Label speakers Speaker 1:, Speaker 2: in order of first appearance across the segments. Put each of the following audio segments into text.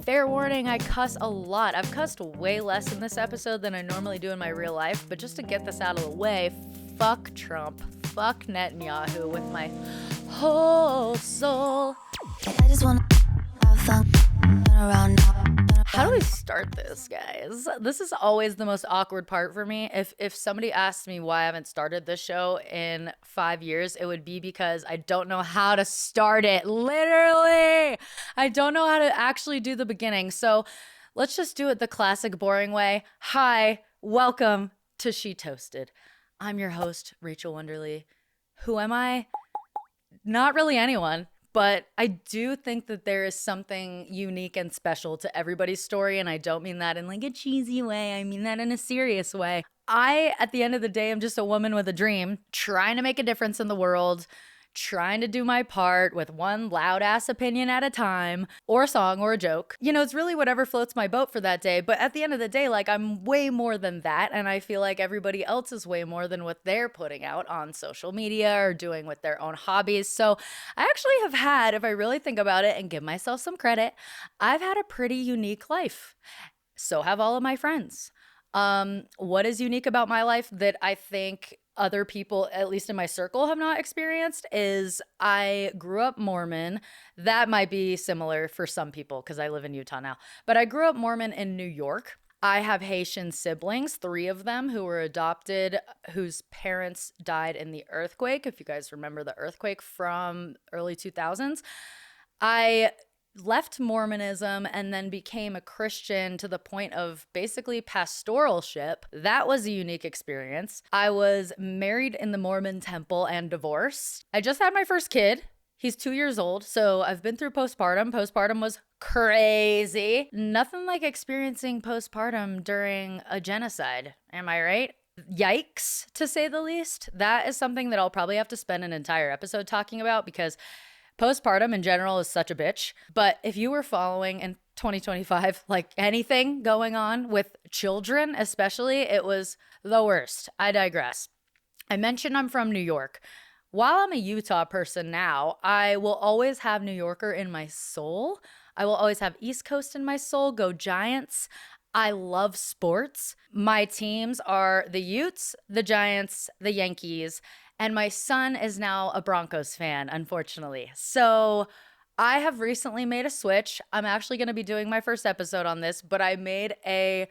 Speaker 1: Fair warning, I cuss a lot. I've cussed way less in this episode than I normally do in my real life, but just to get this out of the way, fuck Trump, fuck Netanyahu with my whole soul. I just wanna have fun around now. How do we start this, guys? This is always the most awkward part for me. If somebody asked me why I haven't started this show in 5 years, it would be because I don't know how to start it. Literally, I don't know how to actually do the beginning. So let's just do it the classic boring way. Hi, welcome to She Toasted. I'm your host, Rachel Wonderly. Who am I? Not really anyone. But I do think that there is something unique and special to everybody's story, and I don't mean that in like a cheesy way. I mean that in a serious way. I, at the end of the day, am just a woman with a dream, trying to make a difference in the world, trying to do my part with one loud ass opinion at a time, or a song or a joke. You know, it's really whatever floats my boat for that day. But at the end of the day, like, I'm way more than that. And I feel like everybody else is way more than what they're putting out on social media or doing with their own hobbies. So I actually have had, if I really think about it and give myself some credit, I've had a pretty unique life. So have all of my friends. What is unique about my life that I think other people, at least in my circle, have not experienced is I grew up Mormon. That might be similar for some people because I live in Utah now. But I grew up Mormon in New York. I have Haitian siblings, 3 of them who were adopted, whose parents died in the earthquake. If you guys remember the earthquake from early 2000s. I left Mormonism and then became a Christian to the point of basically pastoralship. That was a unique experience. I was married in the Mormon temple and divorced. I just had my first kid. He's 2 years old, so I've been through postpartum. Postpartum was crazy. Nothing like experiencing postpartum during a genocide. Am I right? Yikes, to say the least. That is something that I'll probably have to spend an entire episode talking about because postpartum in general is such a bitch. But if you were following in 2025, like anything going on with children, especially, it was the worst. I digress. I mentioned I'm from New York. While I'm a Utah person now, I will always have New Yorker in my soul. I will always have East Coast in my soul. Go Giants. I love sports. My teams are the Utes, the Giants, the Yankees, and my son is now a Broncos fan, unfortunately. So I have recently made a switch. I'm actually going to be doing my first episode on this, but I made a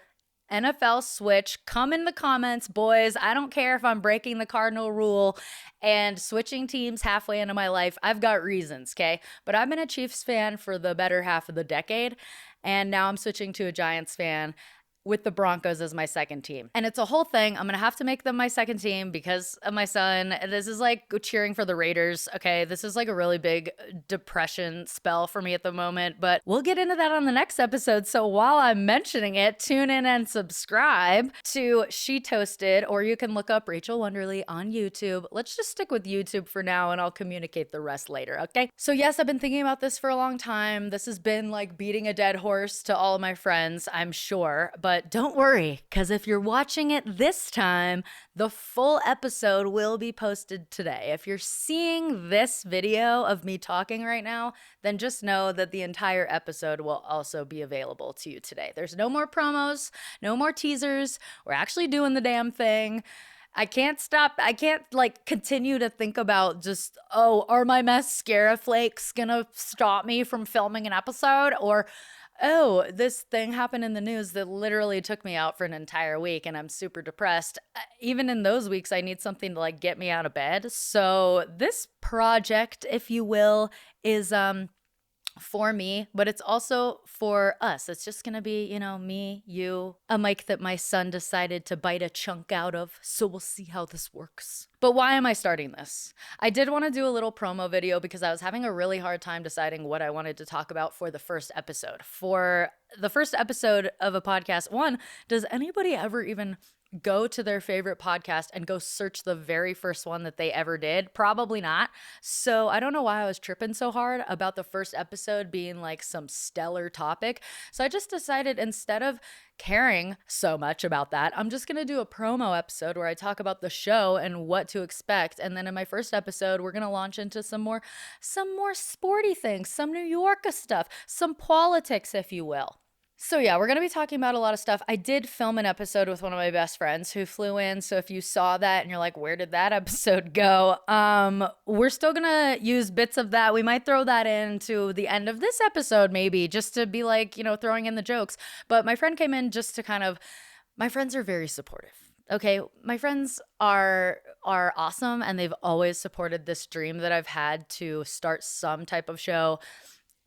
Speaker 1: NFL switch. Come in the comments, boys. I don't care if I'm breaking the cardinal rule and switching teams halfway into my life. I've got reasons, okay? But I've been a Chiefs fan for the better half of the decade, and now I'm switching to a Giants fan with the Broncos as my second team. And it's a whole thing. I'm going to have to make them my second team because of my son. This is like cheering for the Raiders, okay? This is like a really big depression spell for me at the moment, but we'll get into that on the next episode. So while I'm mentioning it, tune in and subscribe to She Toasted, or you can look up Rachel Wonderly on YouTube. Let's just stick with YouTube for now and I'll communicate the rest later, okay? So yes, I've been thinking about this for a long time. This has been like beating a dead horse to all of my friends, I'm sure, but don't worry, because if you're watching it this time, the full episode will be posted today. If you're seeing this video of me talking right now, then just know that the entire episode will also be available to you today. There's no more promos, no more teasers. We're actually doing the damn thing. I can't stop. I can't like continue to think about just, oh, are my mascara flakes gonna stop me from filming an episode? Or oh, this thing happened in the news that literally took me out for an entire week and I'm super depressed. Even in those weeks, I need something to like get me out of bed. So this project, if you will, is for me, but it's also for us. It's just gonna be, you know, me, you, a mic that my son decided to bite a chunk out of. So we'll see how this works. But why am I starting this? I did want to do a little promo video because I was having a really hard time deciding what I wanted to talk about for the first episode. For the first episode of a podcast, one, does anybody ever even go to their favorite podcast and go search the very first one that they ever did? Probably not. So I don't know why I was tripping so hard about the first episode being like some stellar topic. So I just decided, instead of caring so much about that, I'm just going to do a promo episode where I talk about the show and what to expect. And then in my first episode, we're going to launch into some more sporty things, some New Yorker stuff, some politics, if you will. So yeah, we're going to be talking about a lot of stuff. I did film an episode with one of my best friends who flew in. So if you saw that and you're like, where did that episode go? We're still going to use bits of that. We might throw that into the end of this episode, maybe, just to be like, throwing in the jokes. But my friend came in just to my friends are very supportive. Okay, my friends are awesome, and they've always supported this dream that I've had to start some type of show,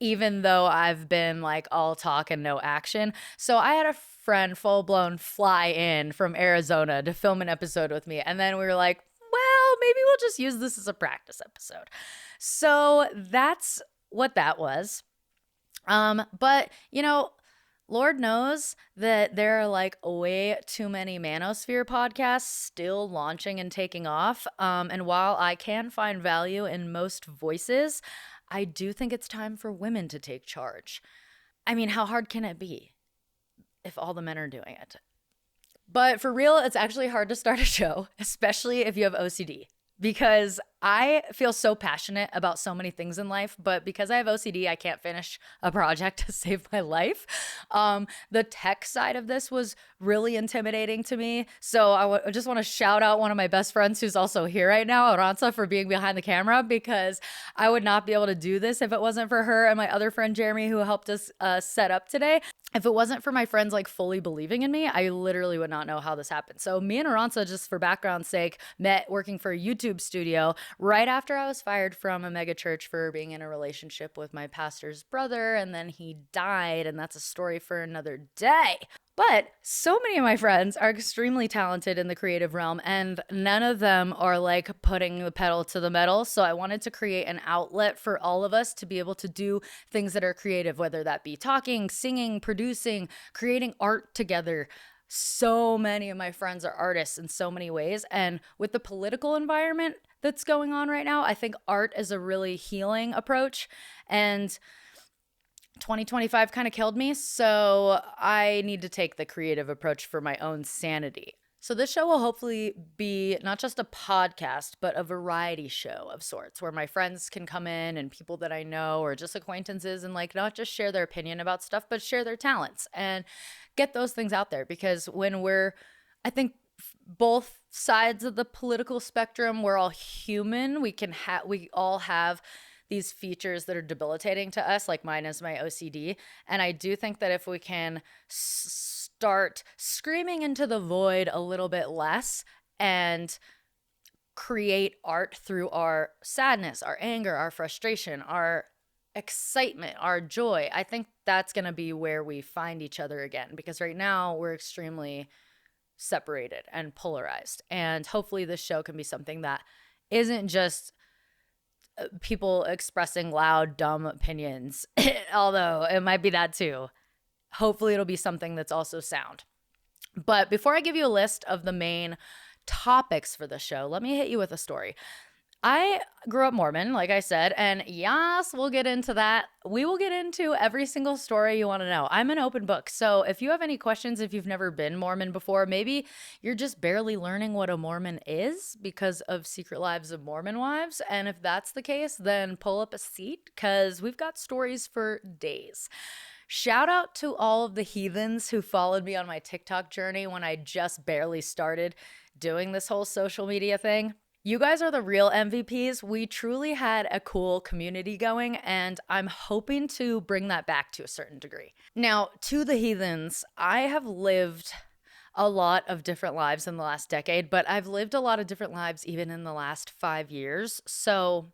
Speaker 1: even though I've been like all talk and no action. So I had a friend full blown fly in from Arizona to film an episode with me. And then we were like, well, maybe we'll just use this as a practice episode. So that's what that was. But Lord knows that there are like way too many manosphere podcasts still launching and taking off. And while I can find value in most voices, I do think it's time for women to take charge. I mean, how hard can it be if all the men are doing it? But for real, it's actually hard to start a show, especially if you have OCD. Because I feel so passionate about so many things in life, but because I have OCD, I can't finish a project to save my life. The tech side of this was really intimidating to me. So I just want to shout out one of my best friends who's also here right now, Aranza, for being behind the camera, because I would not be able to do this if it wasn't for her and my other friend, Jeremy, who helped us set up today. If it wasn't for my friends like fully believing in me, I literally would not know how this happened. So me and Aranza, just for background's sake, met working for a YouTube studio right after I was fired from a mega church for being in a relationship with my pastor's brother, and then he died, and that's a story for another day. But so many of my friends are extremely talented in the creative realm, and none of them are like putting the pedal to the metal. So I wanted to create an outlet for all of us to be able to do things that are creative, whether that be talking, singing, producing, creating art together. So many of my friends are artists in so many ways. And with the political environment that's going on right now, I think art is a really healing approach. And 2025 kind of killed me, so I need to take the creative approach for my own sanity. So this show will hopefully be not just a podcast, but a variety show of sorts, where my friends can come in and people that I know or just acquaintances, and like not just share their opinion about stuff, but share their talents and get those things out there. Because I think both sides of the political spectrum, we're all human. We all have these features that are debilitating to us, like mine is my OCD. And I do think that if we can start screaming into the void a little bit less and create art through our sadness, our anger, our frustration, our excitement, our joy, I think that's going to be where we find each other again. Because right now we're extremely separated and polarized. And hopefully this show can be something that isn't just people expressing loud, dumb opinions, although it might be that too. Hopefully it'll be something that's also sound. But before I give you a list of the main topics for the show, let me hit you with a story. I grew up Mormon, like I said, and yes, we'll get into that. We will get into every single story you want to know. I'm an open book. So if you have any questions, if you've never been Mormon before, maybe you're just barely learning what a Mormon is because of Secret Lives of Mormon Wives. And if that's the case, then pull up a seat because we've got stories for days. Shout out to all of the heathens who followed me on my TikTok journey when I just barely started doing this whole social media thing. You guys are the real MVPs. We truly had a cool community going, and I'm hoping to bring that back to a certain degree. Now, to the heathens, I have lived a lot of different lives in the last decade, but I've lived a lot of different lives even in the last 5 years. So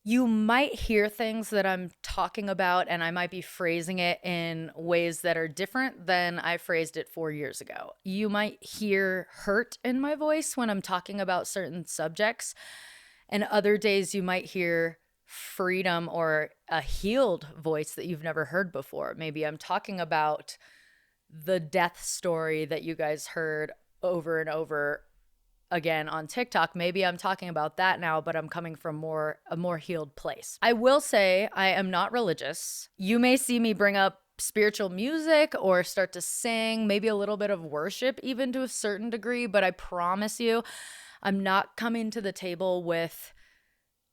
Speaker 1: you might hear things that I'm talking about, and I might be phrasing it in ways that are different than I phrased it 4 years ago. You might hear hurt in my voice when I'm talking about certain subjects, and other days you might hear freedom or a healed voice that you've never heard before. Maybe I'm talking about the death story that you guys heard over and over again on TikTok. Maybe I'm talking about that now, but I'm coming from a more healed place. I will say I am not religious. You may see me bring up spiritual music or start to sing, maybe a little bit of worship even to a certain degree, but I promise you, I'm not coming to the table with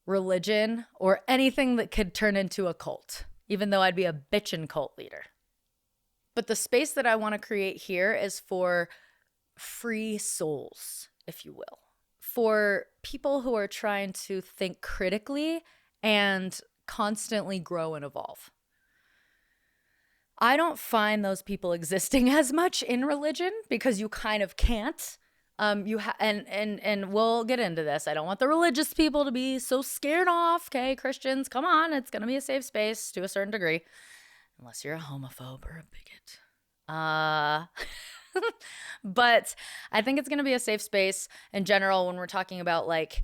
Speaker 1: religion or anything that could turn into a cult, even though I'd be a bitchin' cult leader. But the space that I want to create here is for free souls, if you will, for people who are trying to think critically and constantly grow and evolve. I don't find those people existing as much in religion because you kind of can't. And we'll get into this. I don't want the religious people to be so scared off. Okay, Christians, come on. It's going to be a safe space to a certain degree. Unless you're a homophobe or a bigot. But I think it's going to be a safe space in general when we're talking about like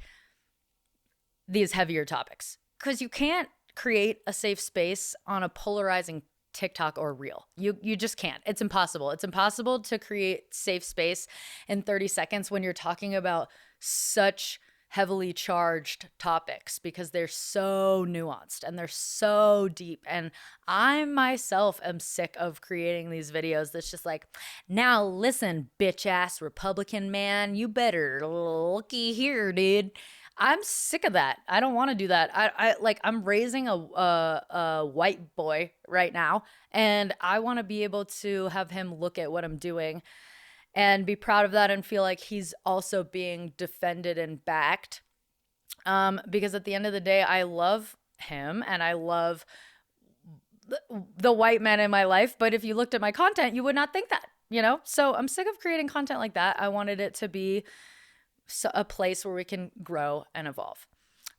Speaker 1: these heavier topics. Because you can't create a safe space on a polarizing TikTok or reel. You just can't. It's impossible. It's impossible to create safe space in 30 seconds when you're talking about such heavily charged topics because they're so nuanced and they're so deep. And I myself am sick of creating these videos that's just like, now listen, bitch ass Republican man, you better looky here, dude. I'm sick of that. I don't want to do that. I'm raising a white boy right now, and I want to be able to have him look at what I'm doing and be proud of that and feel like he's also being defended and backed. Because at the end of the day, I love him and I love the white man in my life. But if you looked at my content, you would not think that, you know? So I'm sick of creating content like that. I wanted it to be a place where we can grow and evolve.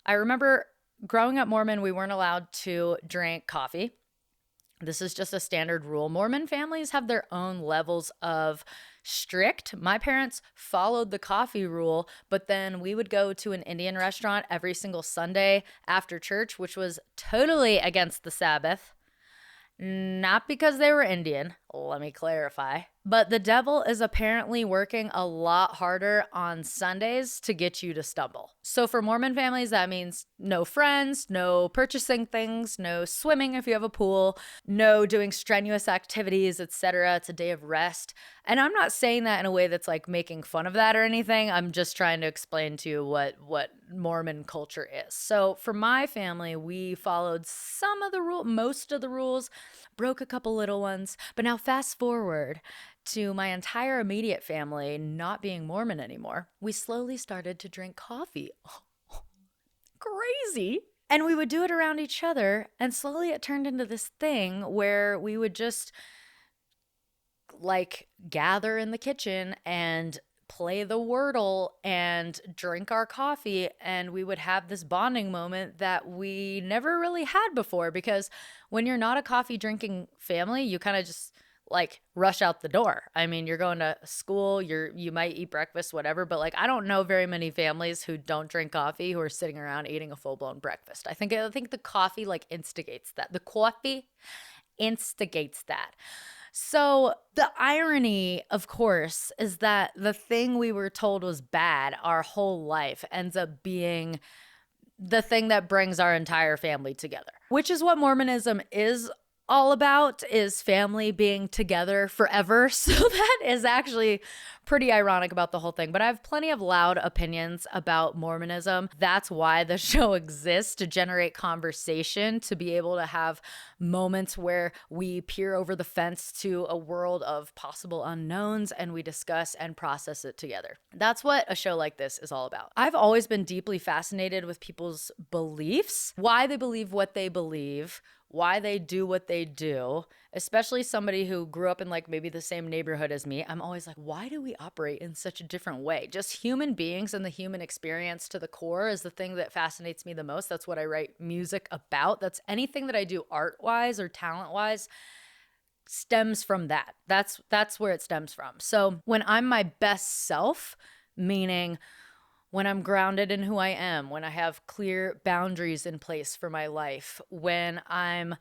Speaker 1: I remember growing up Mormon, we weren't allowed to drink coffee. This is just a standard rule. Mormon families have their own levels of strict. My parents followed the coffee rule, but then we would go to an Indian restaurant every single Sunday after church, which was totally against the Sabbath. Not because they were Indian, let me clarify, but the devil is apparently working a lot harder on Sundays to get you to stumble. So for Mormon families, that means no friends, no purchasing things, no swimming if you have a pool, no doing strenuous activities, etc. It's a day of rest. And I'm not saying that in a way that's like making fun of that or anything. I'm just trying to explain to you what Mormon culture is. So for my family, we followed some of the most of the rules, broke a couple little ones. But now fast forward to my entire immediate family not being Mormon anymore. We slowly started to drink coffee. Crazy. And we would do it around each other. And slowly it turned into this thing where we would just like gather in the kitchen and play the Wordle and drink our coffee. And we would have this bonding moment that we never really had before, because when you're not a coffee drinking family, you kind of just like rush out the door. I mean, you're going to school, you might eat breakfast, whatever, but like I don't know very many families who don't drink coffee who are sitting around eating a full-blown breakfast. I think the coffee like instigates that. The coffee instigates that. So the irony, of course, is that the thing we were told was bad our whole life ends up being the thing that brings our entire family together, which is what Mormonism is all about, is family being together forever. So that is actually pretty ironic about the whole thing. But I have plenty of loud opinions about Mormonism. That's why the show exists, to generate conversation, to be able to have moments where we peer over the fence to a world of possible unknowns and we discuss and process it together. That's what a show like this is all about. I've always been deeply fascinated with people's beliefs, why they believe what they believe, why they do what they do, especially somebody who grew up in like maybe the same neighborhood as me. I'm always like, why do we operate in such a different way? Just human beings and the human experience to the core is the thing that fascinates me the most. That's what I write music about. That's anything that I do art-wise or talent-wise stems from that. That's where it stems from. So when I'm my best self, meaning when I'm grounded in who I am, when I have clear boundaries in place for my life, when I'm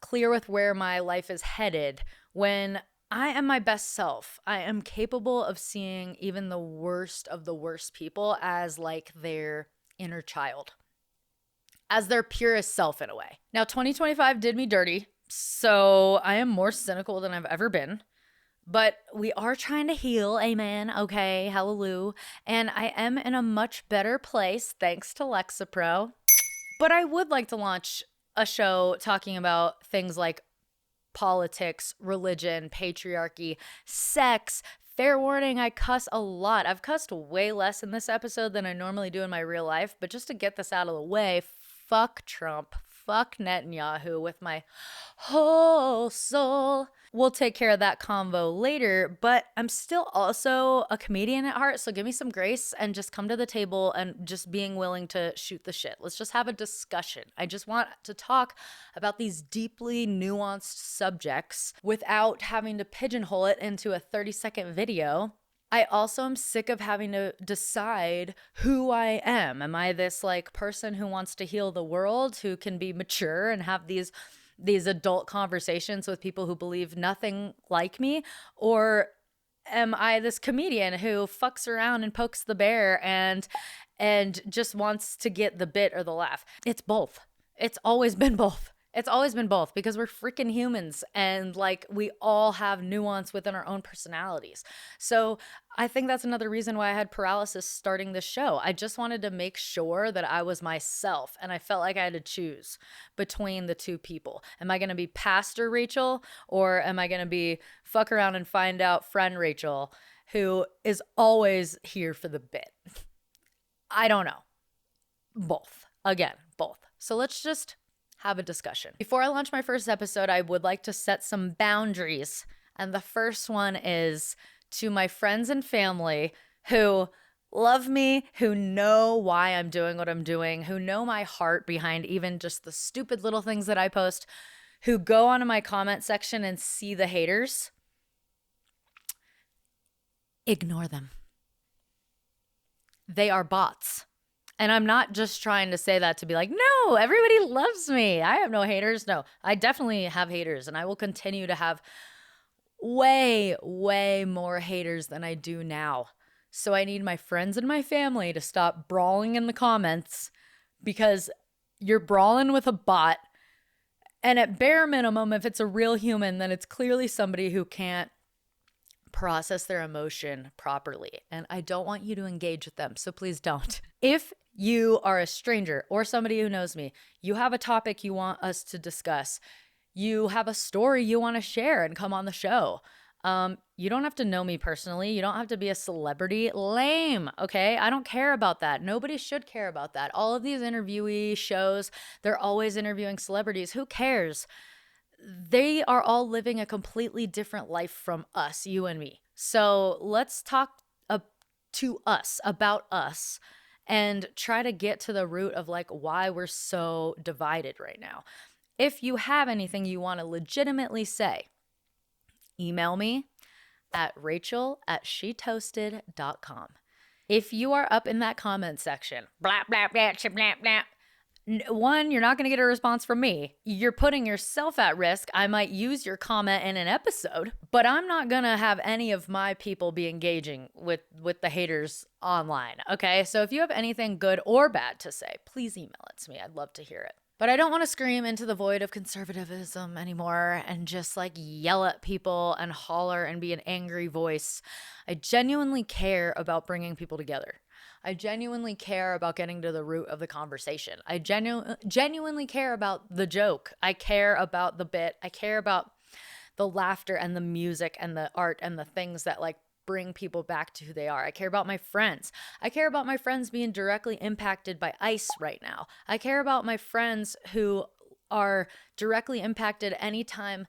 Speaker 1: clear with where my life is headed, when I am my best self. I am capable of seeing even the worst of the worst people as like their inner child, as their purest self in a way. Now, 2025 did me dirty, so I am more cynical than I've ever been. But we are trying to heal, amen, okay, hallelujah. And I am in a much better place thanks to Lexapro. But I would like to launch a show talking about things like politics, religion, patriarchy, sex. Fair warning, I cuss a lot. I've cussed way less in this episode than I normally do in my real life, but just to get this out of the way, fuck Trump, fuck Netanyahu with my whole soul. We'll take care of that convo later, but I'm still also a comedian at heart, so give me some grace and just come to the table and just being willing to shoot the shit. Let's just have a discussion. I just want to talk about these deeply nuanced subjects without having to pigeonhole it into a 30-second video. I also am sick of having to decide who I am. Am I this like person who wants to heal the world, who can be mature and have these adult conversations with people who believe nothing like me? Or am I this comedian who fucks around and pokes the bear and just wants to get the bit or the laugh? It's both. It's always been both. It's always been both because we're freaking humans and like we all have nuance within our own personalities. So I think that's another reason why I had paralysis starting this show. I just wanted to make sure that I was myself and I felt like I had to choose between the two people. Am I going to be Pastor Rachel or am I going to be fuck around and find out friend Rachel who is always here for the bit? I don't know. Both. Again, both. So let's just have a discussion. Before I launch my first episode, I would like to set some boundaries. And the first one is to my friends and family who love me, who know why I'm doing what I'm doing, who know my heart behind even just the stupid little things that I post, who go onto my comment section and see the haters. Ignore them. They are bots. And I'm not just trying to say that to be like, no, everybody loves me. I have no haters. No, I definitely have haters. And I will continue to have way, way more haters than I do now. So I need my friends and my family to stop brawling in the comments because you're brawling with a bot. And at bare minimum, if it's a real human, then it's clearly somebody who can't process their emotion properly. And I don't want you to engage with them. So please don't. If you are a stranger or somebody who knows me, you have a topic you want us to discuss, you have a story you want to share and come on the show. You don't have to know me personally. You don't have to be a celebrity. Lame, okay? I don't care about that. Nobody should care about that. All of these interviewee shows, they're always interviewing celebrities. Who cares? They are all living a completely different life from us, you and me. So let's talk to us, about us, and try to get to the root of like why we're so divided right now. If you have anything you want to legitimately say, email me at rachel@shetoasted.com. If you are up in that comment section, blah, blah, blah, blah, blah, one, you're not going to get a response from me. You're putting yourself at risk. I might use your comment in an episode, but I'm not going to have any of my people be engaging with the haters online. Okay. So if you have anything good or bad to say, please email it to me. I'd love to hear it. But I don't want to scream into the void of conservatism anymore and just like yell at people and holler and be an angry voice. I genuinely care about bringing people together. I genuinely care about getting to the root of the conversation. I genuinely care about the joke. I care about the bit. I care about the laughter and the music and the art and the things that like bring people back to who they are. I care about my friends. I care about my friends being directly impacted by ICE right now. I care about my friends who are directly impacted anytime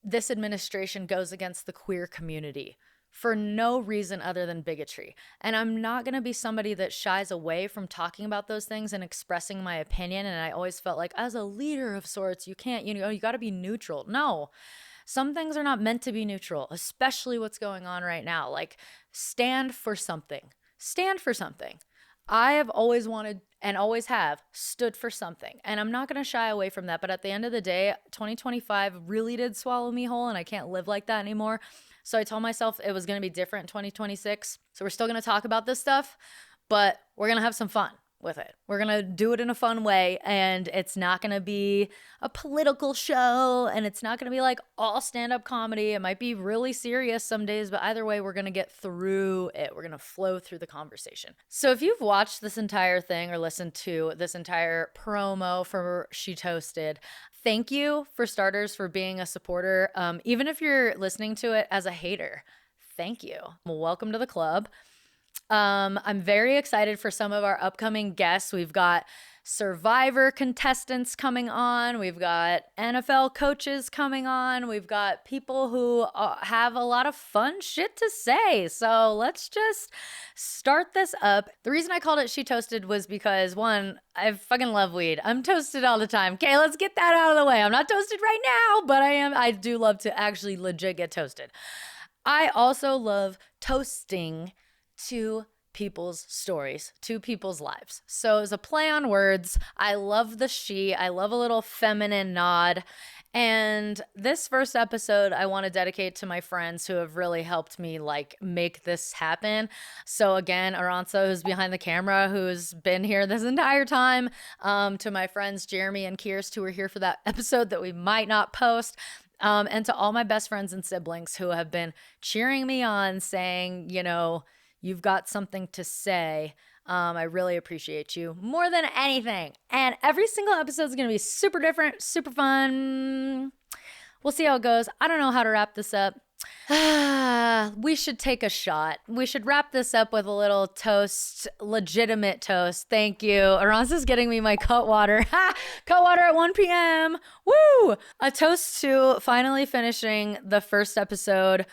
Speaker 1: this administration goes against the queer community for no reason other than bigotry. And I'm not going to be somebody that shies away from talking about those things and expressing my opinion. And I always felt like as a leader of sorts, you can't, you got to be neutral. No, some things are not meant to be neutral, especially what's going on right now. Like stand for something. Stand for something. I have always wanted and always have stood for something. And I'm not going to shy away from that. But at the end of the day, 2025 really did swallow me whole, and I can't live like that anymore. So I told myself it was going to be different in 2026. So we're still going to talk about this stuff, but we're going to have some fun with it. We're going to do it in a fun way, and it's not going to be a political show, and it's not going to be like all stand-up comedy. It might be really serious some days, but either way, we're going to get through it. We're going to flow through the conversation. So if you've watched this entire thing or listened to this entire promo for She Toasted, thank you, for starters, for being a supporter. Even if you're listening to it as a hater, thank you. Welcome to the club. I'm very excited for some of our upcoming guests. We've got Survivor contestants coming on. We've got NFL coaches coming on. We've got people who have a lot of fun shit to say. So let's just start this up. The reason I called it She Toasted was because, one, I fucking love weed. I'm toasted all the time. Okay, let's get that out of the way. I'm not toasted right now, but I do love to actually legit get toasted. I also love toasting to people's stories, to people's lives. So as a play on words, I love the she, I love a little feminine nod. And this first episode, I want to dedicate to my friends who have really helped me like make this happen. So again, Aranza, who's behind the camera, who's been here this entire time, to my friends Jeremy and Kirst, who were here for that episode that we might not post. And to all my best friends and siblings who have been cheering me on, saying, you know, you've got something to say. I really appreciate you more than anything. And every single episode is going to be super different, super fun. We'll see how it goes. I don't know how to wrap this up. We should take a shot. We should wrap this up with a little toast, legitimate toast. Thank you. Aranza's getting me my cut water. Cut water at 1 p.m. Woo! A toast to finally finishing the first episode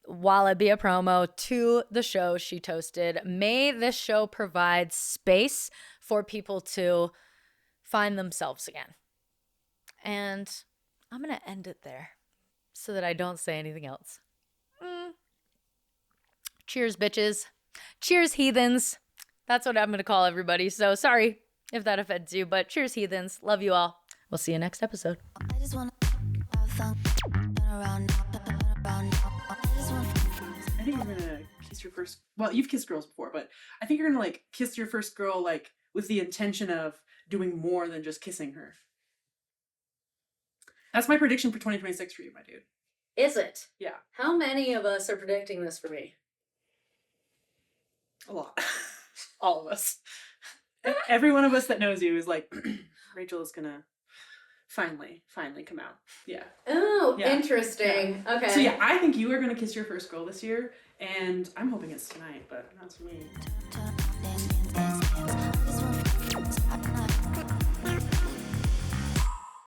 Speaker 1: while it be a promo to the show She Toasted. May this show provide space for people to find themselves again. And I'm going to end it there so that I don't say anything else. Cheers, bitches. Cheers, heathens. That's what I'm going to call everybody. So sorry if that offends you, but cheers, heathens. Love you all. We'll see you next episode.
Speaker 2: I just want to have fun. Turn around, turn around.
Speaker 3: I think you're gonna kiss your first. Well, you've kissed girls before, but I think you're gonna like kiss your first girl like with the intention of doing more than just kissing her. That's my prediction for 2026 for you, my dude.
Speaker 1: Is it?
Speaker 3: Yeah,
Speaker 1: How many of us are predicting this for me?
Speaker 3: a lot. All of us. Every one of us that knows you is like, Rachel is gonna finally come out. Yeah.
Speaker 1: Oh,
Speaker 3: Yeah.
Speaker 1: interesting.
Speaker 3: Yeah.
Speaker 1: Okay.
Speaker 3: So yeah, I think you are gonna kiss your first girl this year, and I'm hoping it's tonight, but not to me.
Speaker 2: Turn around, dance, dance, dance.